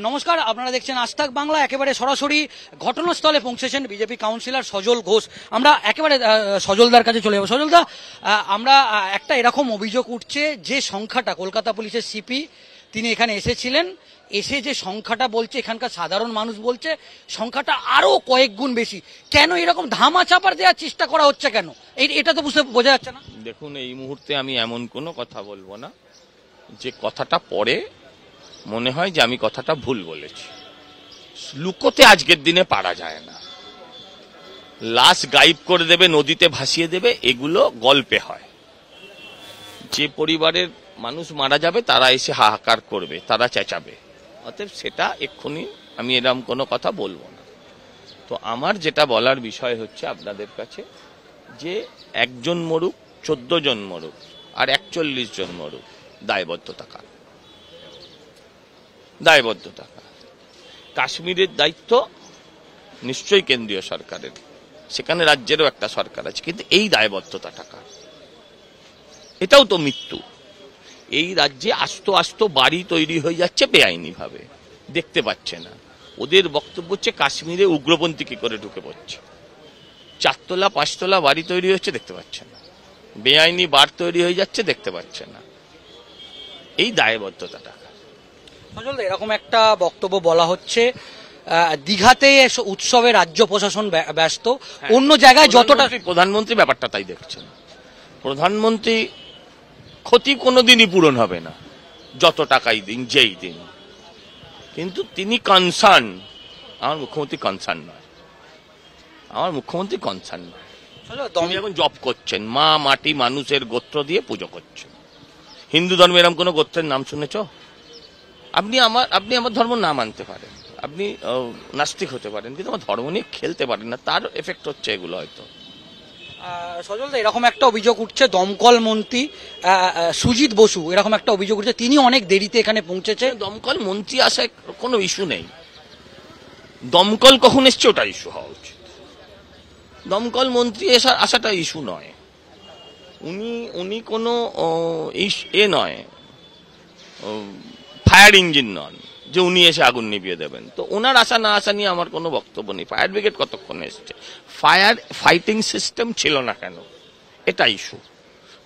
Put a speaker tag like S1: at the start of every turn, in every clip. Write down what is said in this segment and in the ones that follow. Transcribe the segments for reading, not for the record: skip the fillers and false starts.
S1: নমস্কার, আপনারা দেখছেন আজ তাক বাংলা। একেবারে সরাসরি ঘটনাস্থলে পৌঁছেছেন বিজেপি কাউন্সিলর সজল ঘোষ। আমরা একেবারে সজলদার কাছে চলে যাবো। সজলদা, আমরা একটা এরকম অভিযোগ উঠছে যে সংখ্যাটা কলকাতা পুলিশের সিপি তিনি এখানে এসেছিলেন, এসে যে সংখ্যাটা বলছে এখানকার সাধারণ মানুষ বলছে সংখ্যাটা আরো কয়েক গুণ বেশি। কেন এরকম ধামা চাপার দেওয়ার চেষ্টা করা হচ্ছে কেন? এটা তো বোঝা যাচ্ছে না।
S2: দেখুন, এই মুহূর্তে আমি এমন কোনো কথা বলবো না যে কথাটা পরে মনে হয় যে আমি কথাটা ভুল বলেছি। লুকোতে আজকের দিনে পারা যায় না। লাশ গায়েব করে দেবে, নদীতে ভাসিয়ে দেবে, এগুলো গল্পে হয়। যে পরিবারের মানুষ মারা যাবে তারা এসে হাহাকার করবে, তারা চেঁচাবে। অতএব সেটা এক্ষুনি আমি এরকম কোনো কথা বলবো না। তো আমার যেটা বলার বিষয় হচ্ছে আপনাদের কাছে, যে একজন মরুক, 14 জন মরুক, আর 41 জন মরুক, দায়বদ্ধতা কার? দায়বদ্ধতা কার? কাশ্মীরের দায়িত্ব নিশ্চয়ই কেন্দ্রীয় সরকারের, সেখানে রাজ্যেরও একটা সরকার আছে, কিন্তু এই দায়বদ্ধতাটা কার? এটাও তো মৃত্যু। এই রাজ্যে আস্ত আস্ত বাড়ি তৈরি হয়ে যাচ্ছে বেআইনি ভাবে, দেখতে পাচ্ছে না। ওদের বক্তব্য হচ্ছে কাশ্মীরে উগ্রপন্থী কি করে ঢুকে পড়ছে। 4 তলা 5 তলা বাড়ি তৈরি হচ্ছে, দেখতে পাচ্ছে না। বেআইনি বার তৈরি হয়ে যাচ্ছে, দেখতে পাচ্ছে না। এই দায়বদ্ধতাটা।
S1: এরকম একটা বক্তব্য বলা হচ্ছে, দীঘাতে উৎসবে রাজ্য প্রশাসন ব্যস্ত, অন্য জায়গায় যতটা।
S2: প্রধানমন্ত্রী ব্যাপারটা তাই দেখছেন। প্রধানমন্ত্রী ক্ষতি কোনোদিনই পূরণ হবে না, যত টাকাই দিন, যেই দিন। কিন্তু তিনি কনসার্ন। আমার মুখ্যমন্ত্রী কনসার্ন নয়। আমার মুখ্যমন্ত্রী কনসার্ন নয়। তিনি এখন জব করছেন, মা মাটি মানুষের গোত্র দিয়ে পুজো করছেন। হিন্দু ধর্মে এরকম কোন গোত্রের নাম শুনেছ? আপনি আমার ধর্ম না মানতে পারেন, আপনি নাস্তিক হতে পারেন, কিন্তু আমার ধর্ম নিয়ে খেলতে পারেন না। তার এফেক্ট হচ্ছে এগুলো হয়তো।
S1: সজলদা, এরকম একটা অভিযোগ উঠছে, দমকল মন্ত্রী সুজিত বসু এরকম একটা অভিযোগ উঠছে, তিনি অনেক দেরিতে এখানে পৌঁছেছে।
S2: দমকল মন্ত্রী আসায় কোনো ইস্যু নেই। দমকল কখন এসছে ওটা ইস্যু হওয়া উচিত। দমকল মন্ত্রী আসাটা ইস্যু নয়। উনি কোনো নয়, ফায়ার ইঞ্জিন নন যে উনি এসে আগুন নিভিয়ে দেবেন। তো ওনার আসা না আসা নিয়ে আমার কোনো বক্তব্য নেই। ফায়ার ব্রিগেড কতক্ষণে এসছে, ফায়ার ফাইটিং সিস্টেম ছিল না কেন, এটা ইস্যু।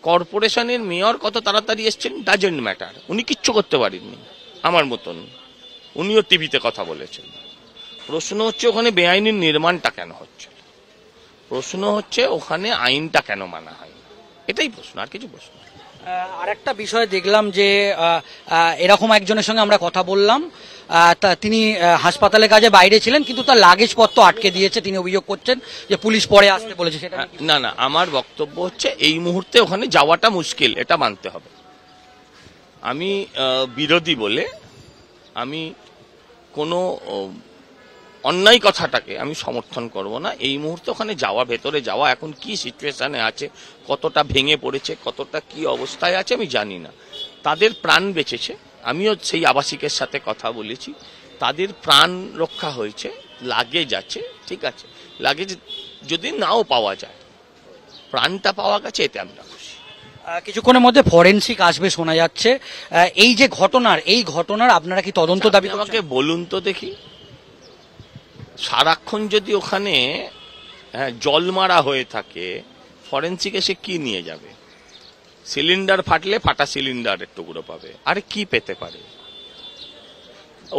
S2: কর্পোরেশনের মেয়র কত তাড়াতাড়ি এসছেন, ডাজেন্ট ম্যাটার। উনি কিচ্ছু করতে পারেননি আমার মতন, উনিও টিভিতে কথা বলেছেন। প্রশ্ন হচ্ছে ওখানে বেআইনি নির্মাণটা কেন হচ্ছে, প্রশ্ন হচ্ছে ওখানে আইনটা কেন মানা হয়, এটাই প্রশ্ন, আর কিছু প্রশ্ন।
S1: আরেকটা বিষয় দেখলাম যে এরকম একজনের সঙ্গে আমরা কথা বললাম, তিনি হাসপাতালের কাজে বাইরে ছিলেন, কিন্তু তার লাগেজ পত্র আটকে দিয়েছে। তিনি অভিযোগ করছেন যে পুলিশ পরে আসতে বলেছে। সেটা
S2: না, আমার বক্তব্য হচ্ছে এই মুহূর্তে ওখানে যাওয়াটা মুশকিল, এটা মানতে হবে। আমি বিরোধী বলে আমি কোনো অন্যায় কথাটাকে আমি সমর্থন করব না। এই মুহূর্তে ওখানে যাওয়া, ভেতরে যাওয়া, এখন কি সিচুয়েশনে আছে, কতটা ভেঙে পড়েছে, কতটা কি অবস্থায় আছে আমি জানি না। তাদের প্রাণ বেঁচেছে, আমিও সেই আবাসিকের সাথে কথা বলেছি, তাদের প্রাণ রক্ষা হয়েছে। লাগেজ আছে, ঠিক আছে, লাগেজ যদি নাও পাওয়া যায়, প্রাণটা পাওয়া গেছে, এতে আমরা খুশি।
S1: কিছুক্ষণের মধ্যে ফরেনসিক আসবে শোনা যাচ্ছে। এই যে এই ঘটনার আপনারা কি তদন্ত দাবি?
S2: আমাকে বলুন তো দেখি, সারাক্ষণ যদি ওখানে জল মারা হয়ে থাকে, ফরেনসিক এসে কি নিয়ে যাবে? সিলিন্ডার ফাটলে ফাটা সিলিন্ডারের টুকরো পাবে, আরে কি পেতে পারে?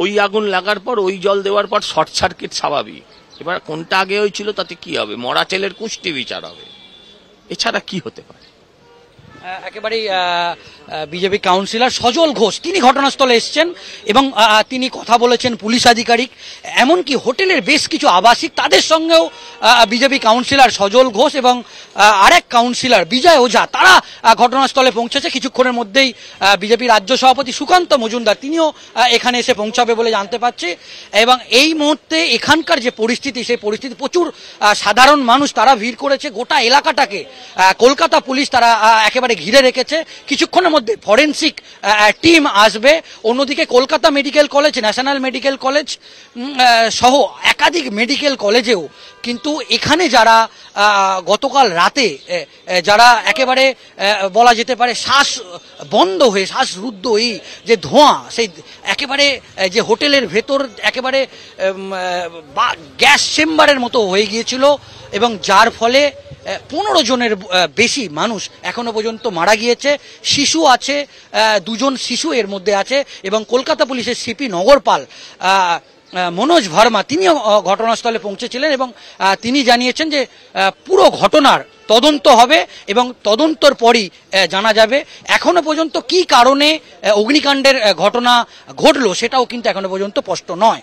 S2: ওই আগুন লাগার পর, ওই জল দেওয়ার পর শর্ট সার্কিট স্বাভাবিক। এবার কোনটা আগে হয়েছিল তাতে কি হবে? মরা ছেলের কুষ্টি বিচার হবে, এছাড়া কি হতে পারে?
S1: একেবারেই বিজেপি কাউন্সিলর সজল ঘোষ তিনি ঘটনাস্থলে এসছেন এবং তিনি কথা বলেছেন পুলিশ আধিকারিক, এমনকি হোটেলের বেশ কিছু আবাসিক, তাদের সঙ্গেও বিজেপি কাউন্সিলর সজল ঘোষ এবং আরেক কাউন্সিলর বিজয় ওঝা তারা ঘটনাস্থলে পৌঁছেছে। কিছুক্ষণের মধ্যেই বিজেপি রাজ্য সভাপতি সুকান্ত মজুমদার তিনিও এখানে এসে পৌঁছাবে বলে জানতে পারছি। এবং এই মুহূর্তে এখানকার যে পরিস্থিতি, সেই পরিস্থিতি প্রচুর সাধারণ মানুষ তারা ভিড় করেছে। গোটা এলাকাটাকে কলকাতা পুলিশ তারা একেবারে ঘিরে রেখেছে। কিছুক্ষণের মধ্যে ফরেনসিক টিম আসবে। অন্যদিকে Kolkata medical college, national medical college সহ একাধিক মেডিকেল কলেজেও কিন্তু এখানে যারা গতকাল রাতে যারা একেবারে বলা যেতে পারে শ্বাস বন্ধ হয়ে শ্বাসরুদ্ধ এই যে ধোঁয়া, সেই একেবারে যে হোটেলের ভেতর একেবারে গ্যাস চেম্বারের মতো হয়ে গিয়েছিল, এবং যার ফলে 15 জনের বেশি মানুষ এখনো পর্যন্ত মারা গিয়েছে। শিশু আছে, 2 জন শিশু এর মধ্যে আছে, এবং কলকাতা পুলিশের সিপি নগরপাল মনোজ ভার্মা তিনিও ঘটনাস্থলে পৌঁছেছিলেন, এবং তিনি জানিয়েছেন যে পুরো ঘটনার তদন্ত হবে এবং তদন্তর পরই জানা যাবে। এখনো পর্যন্ত কি কারণে অগ্নিকাণ্ডের ঘটনা ঘটলো সেটাও কিন্তু এখনো পর্যন্ত স্পষ্ট নয়।